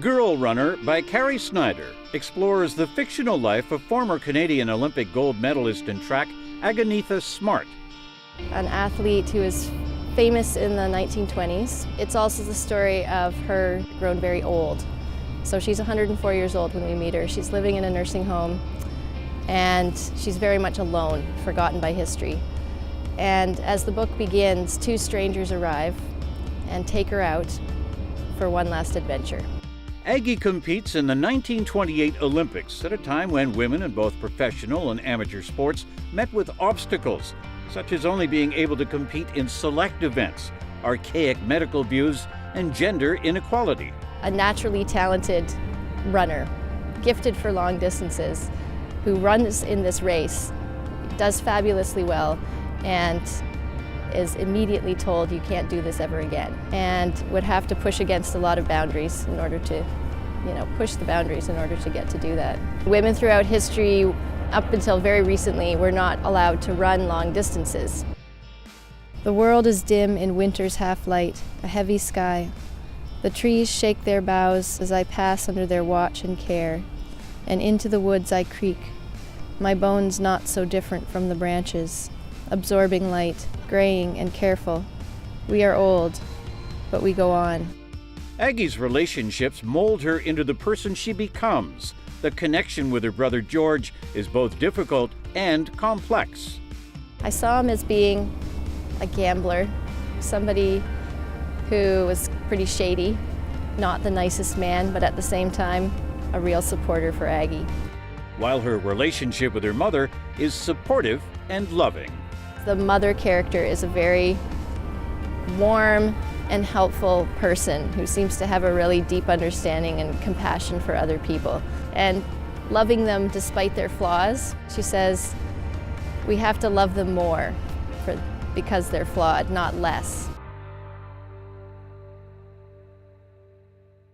Girl Runner by Carrie Snyder explores the fictional life of former Canadian Olympic gold medalist in track Agatha Smart. An athlete who is famous in the 1920s. It's also the story of her grown very old. So she's 104 years old when we meet her. She's living in a nursing home and she's very much alone, forgotten by history. And as the book begins, two strangers arrive and take her out for one last adventure. Aggie competes in the 1928 Olympics at a time when women in both professional and amateur sports met with obstacles, such as only being able to compete in select events, archaic medical views, and gender inequality. A naturally talented runner, gifted for long distances, who runs in this race, does fabulously well, and is immediately told you can't do this ever again, and would have to push against a lot of boundaries in order to, push the boundaries in order to get to do that. Women throughout history, up until very recently, were not allowed to run long distances. The world is dim in winter's half-light, a heavy sky. The trees shake their boughs as I pass under their watch and care, and into the woods I creak, my bones not so different from the branches, absorbing light, graying and careful. We are old, but we go on. Aggie's relationships mold her into the person she becomes. The connection with her brother George is both difficult and complex. I saw him as being a gambler, somebody who was pretty shady, not the nicest man, but at the same time, a real supporter for Aggie. While her relationship with her mother is supportive and loving. The mother character is a very warm and helpful person who seems to have a really deep understanding and compassion for other people and loving them despite their flaws. She says we have to love them more because they're flawed, not less.